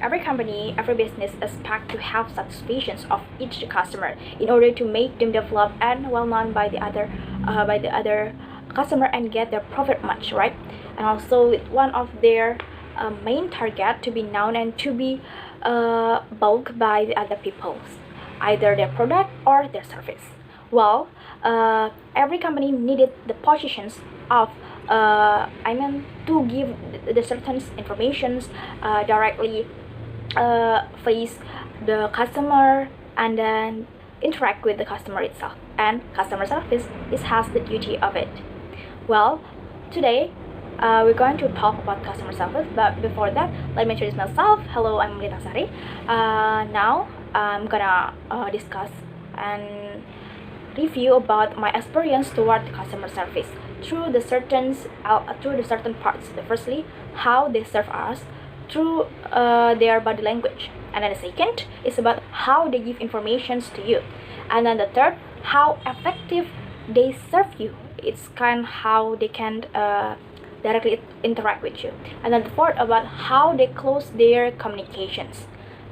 every company, every business expect to have satisfactions of each customer in order to make them develop and well known by the other customer and get their profit much, right? And also one of their main target to be known and to be bought by the other people's, either their product or their service. Well, every company needed the positions of to give the certain informations directly face the customer and then interact with the customer itself, and customer service has the duty of it. Well, today we're going to talk about customer service, but before that, let me introduce myself. Hello, I'm Lita Sari. Now I'm gonna discuss and review about my experience toward customer service through the certain parts. Firstly, how they serve us through their body language, and then the second is about how they give informations to you, and then the third, how effective they serve you. It's kind of how they can directly interact with you, and then the fourth about how they close their communications.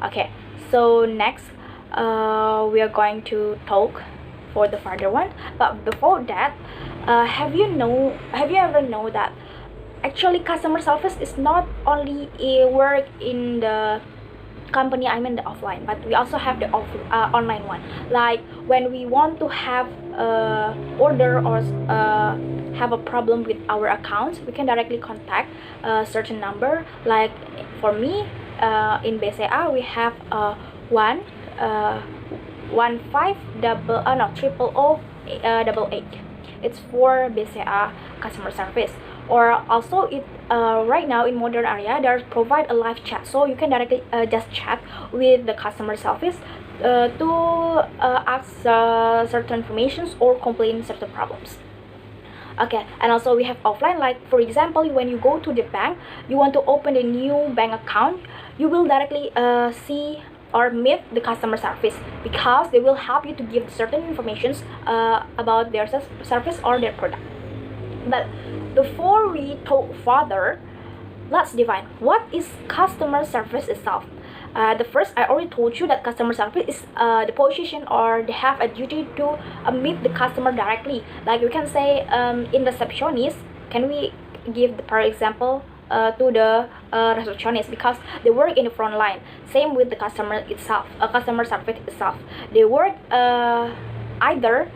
Okay, so next we are going to talk for the further one, but before that, have you ever know that actually customer service is not only a work in the company, I mean the offline, but we also have the online one. Like when we want to have order or have a problem with our accounts, we can directly contact a certain number. Like for me, in BCA we have one five double no triple O double eight. It's for BCA customer service. Or also it right now in modern area they provide a live chat, so you can directly just chat with the customer service to ask certain informations or complain certain problems. Okay, and also we have offline, like for example when you go to the bank, you want to open a new bank account, you will directly see or meet the customer service, because they will help you to give certain informations about their service or their product. But before we talk further, let's define what is customer service itself. The first, I already told you that customer service is the position or they have a duty to meet the customer directly. Like we can say in receptionist, can we give the per example to the receptionist, because they work in the front line. Same with the customer itself, customer service itself. They work either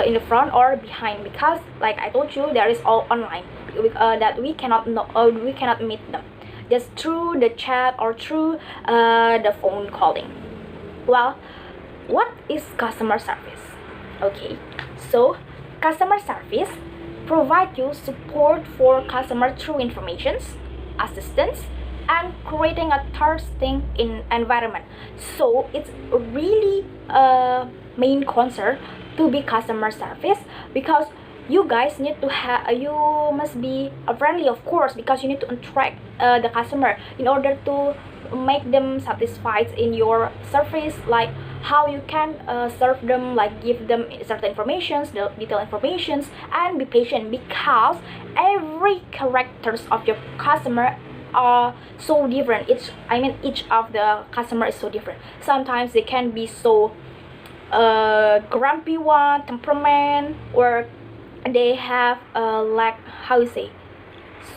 in the front or behind, because like I told you, there is all online that we cannot meet them just through the chat or through the phone calling. Well, what is customer service? Okay, so customer service provide you support for customer through informations, assistance, and creating a trusting environment. So it's really a main concern to be customer service, because you guys need to you must be friendly, of course, because you need to interact the customer in order to make them satisfied in your service, like how you can serve them, like give them certain informations, the detailed informations, and be patient, because every characters of your customer are so different. Each of the customer is so different. Sometimes they can be so grumpy one temperament, or they have like how you say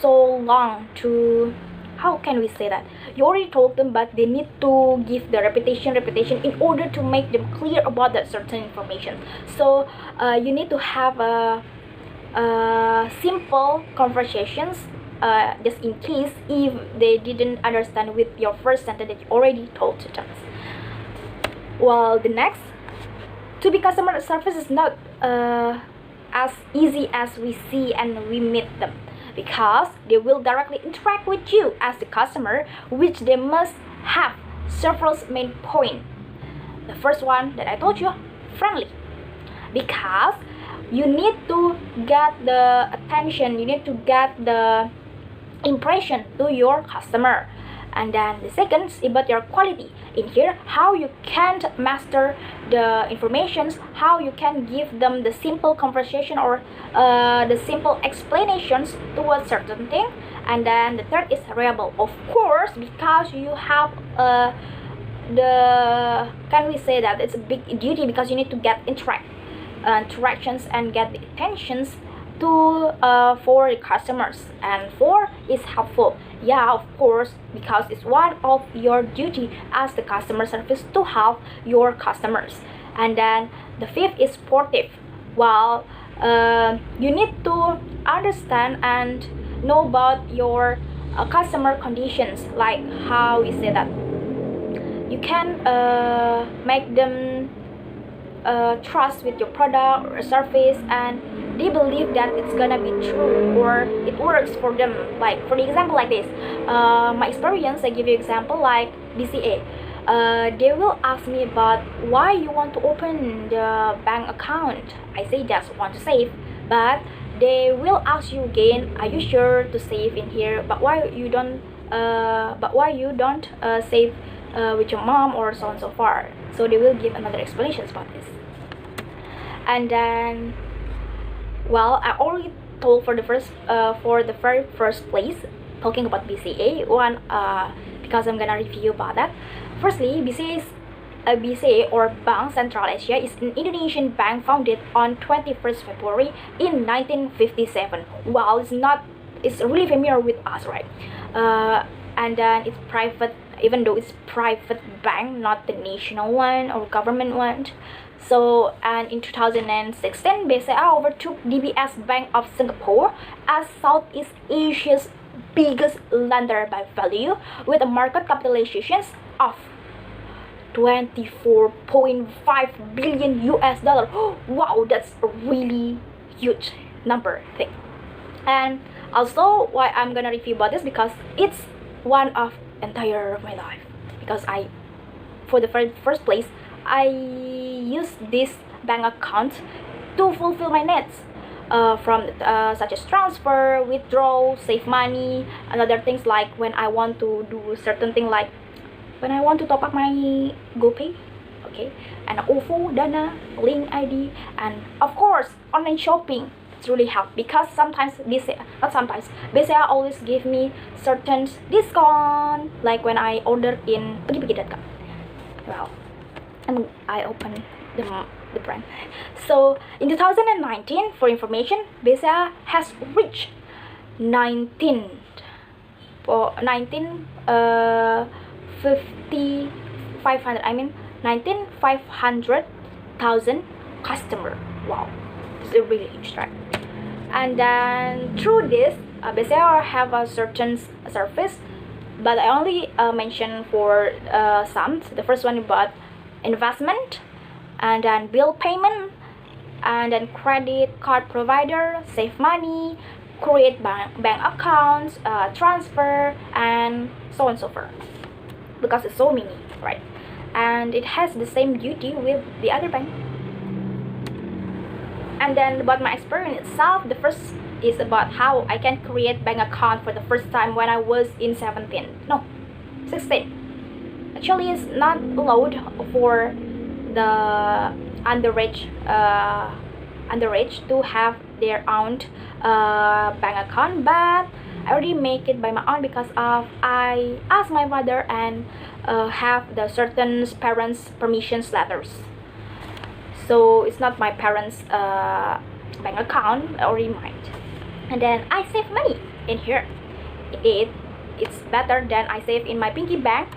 so long to, how can we say that, you already told them, but they need to give the repetition in order to make them clear about that certain information. So you need to have simple conversations, just in case if they didn't understand with your first sentence that you already told to them. Well, the next, to be customer service is not as easy as we see and we meet them, because they will directly interact with you as the customer, which they must have several main points. The first one that I told you, friendly, because you need to get the attention, you need to get the impression to your customer. And then the second is about your quality. In here, how you can master the informations, how you can give them the simple conversation or the simple explanations to a certain thing. And then the third is reliable, of course, because you have the can we say that it's a big duty, because you need to get interactions and get the attentions to for the customers. And four is helpful, yeah, of course, because it's one of your duty as the customer service to help your customers. And then the fifth is sportive. Well, you need to understand and know about your customer conditions, like how we say that you can make them trust with your product or service, and they believe that it's gonna be true or it works for them. Like for the example like this, my experience, I give you example like BCA. They will ask me about why you want to open the bank account. I say just want to save, but they will ask you again, are you sure to save in here? But why you don't save with your mom, or so on so far? So they will give another explanations about this. And then, well, I already told for the very first place, talking about BCA one, because I'm gonna review about that. Firstly, BCA or Bank Central Asia is an Indonesian bank founded on 21st February in 1957. Wow, it's really familiar with us, right? And then it's private, even though it's private bank, not the national one or government one. So, and in 2016, BCA overtook DBS Bank of Singapore as Southeast Asia's biggest lender by value, with a market capitalization of 24.5 billion US dollar. Wow, that's a really huge number thing. And also, why I'm gonna review about this, because it's one of entire my life, because for the first place, I use this bank account to fulfill my needs, from such as transfer, withdraw, save money, and other things, like when I want to do certain thing, like when I want to top up my GoPay, okay, and OVO, Dana, Link ID, and of course online shopping. It's really help, because sometimes BCA always give me certain discount, like when I order in Pergi-Pergi.com. Well, and I open the brand. So in 2019, for information, BCA has reached 500,000 customer. Wow, it's a really huge track. And then through this, BCA have a certain service, but I only mention for some. The first one about investment, and then bill payment, and then credit card provider, save money, create bank accounts, transfer, and so on and so forth, because it's so many, right? And it has the same duty with the other bank. And then about my experience itself, the first is about how I can create bank account for the first time when I was in 16. Actually, it's not allowed for the underage to have their own bank account, but I already make it by my own, because of I asked my mother and have the certain parents permissions letters. So it's not my parents bank account, I already mine. And then I save money in here. It's better than I save in my Pinky Bank.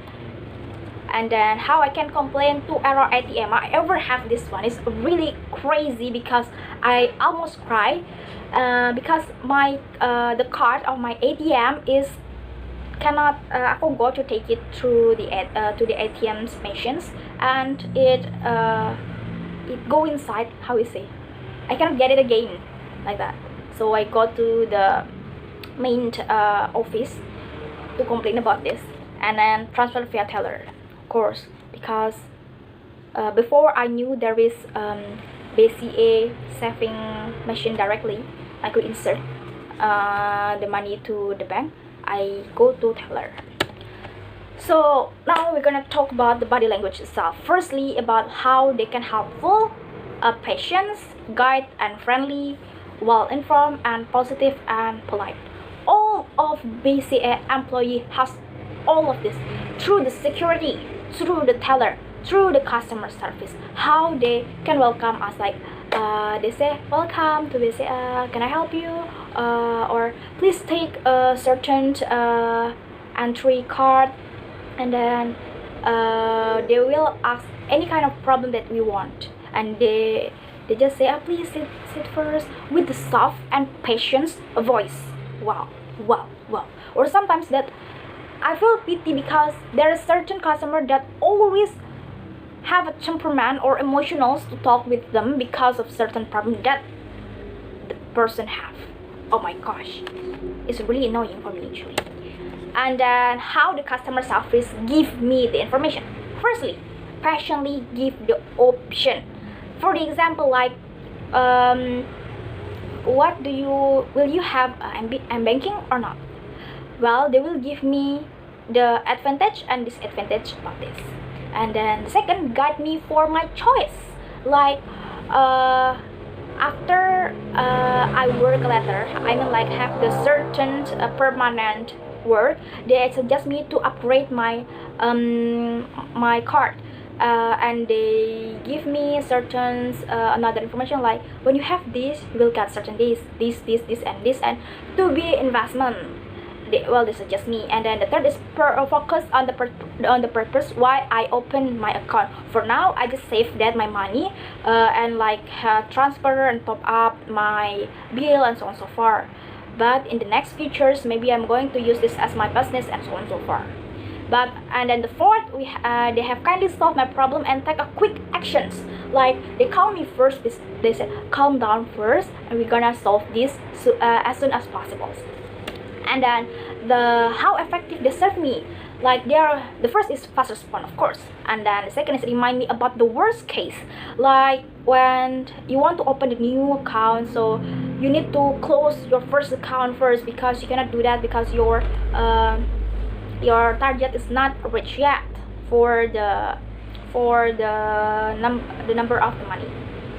And then how I can complain to error ATM. I ever have this one. It's really crazy, because I almost cry, because my the card of my ATM is cannot. I forgot to take it through the to the ATM's machines, and it go inside. How is it? I cannot get it again, like that. So I go to the main office to complain about this, and then transfer via teller. Course, because before I knew there is BCA saving machine directly, I could insert the money to the bank. I go to teller. So now we're gonna talk about the body language itself. Firstly, about how they can helpful, patient, guide, and friendly, well informed, and positive and polite. All of BCA employee has all of this through the security, through the teller, through the customer service. How they can welcome us, like they say, welcome to BCA, can I help you, or please take a certain entry card, and then they will ask any kind of problem that we want, and they just say, please sit first, with the soft and patient voice. Wow, wow, wow. Or sometimes that I feel pity because there is certain customer that always have a temperament or emotionals to talk with them because of certain problem that the person have. Oh my gosh, it's really annoying for me actually. And then how the customer service give me the information. Firstly, patiently give the option. For the example, like will you have banking or not? Well, they will give me the advantage and disadvantage of this, and then the second, guide me for my choice. Like after I work later, I mean like have the certain permanent work, they suggest me to upgrade my my card, and they give me certain another information, like when you have this you will get certain this and this, and to be investment. Well, they suggest me. And then the third is focus on the purpose why I open my account. For now, I just save that my money, and like transfer and top up my bill and so on and so forth. But in the next futures, maybe I'm going to use this as my business and so on and so forth. But and then the fourth, they have kindly solved my problem and take a quick actions. Like they call me first, they said calm down first, and we're gonna solve this as soon as possible. And then how effective they serve me, like the first is fast response, of course, and then the second is remind me about the worst case, like when you want to open a new account, so you need to close your first account first, because you cannot do that because your target is not reached yet for the number of the money.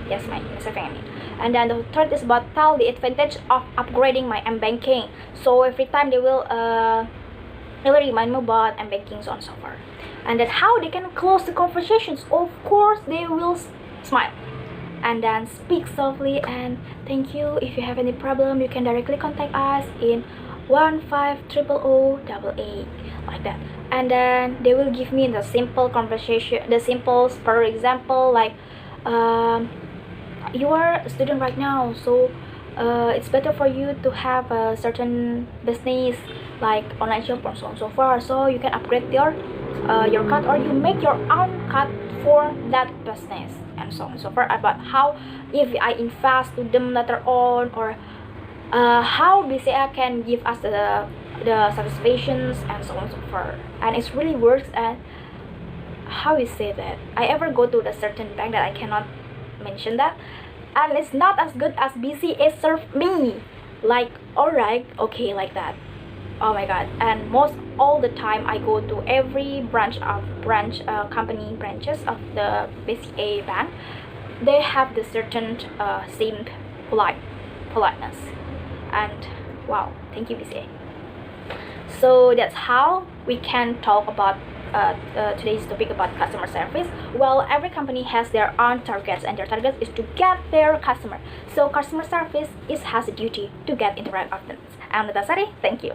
Yes, my saving. And then the third is about tell the advantage of upgrading my M-banking. So every time they will remind me about M-banking, so on and so forth. And then how they can close the conversations. Of course, they will smile and then speak softly and thank you. If you have any problem, you can directly contact us in 150088, like that. And then they will give me the simple conversation, the simple, for example, like you are a student right now, so it's better for you to have a certain business like online shop or so on and so forth, so you can upgrade your card, or you make your own card for that business and so on and so forth. About how if I invest to them later on, or how BCA can give us the satisfactions and so on and so forth. And it really works. And how we say that, I ever go to the certain bank that I cannot mention that, and it's not as good as BCA served me. Like, alright, okay, like that. Oh my god. And most all the time I go to every company branches of the BCA bank, they have the certain same politeness. And wow, thank you BCA. So that's how we can talk about today's topic about customer service. Well, every company has their own targets, and their target is to get their customer. So customer service has a duty to get interact often. I'm Natasari. Thank you.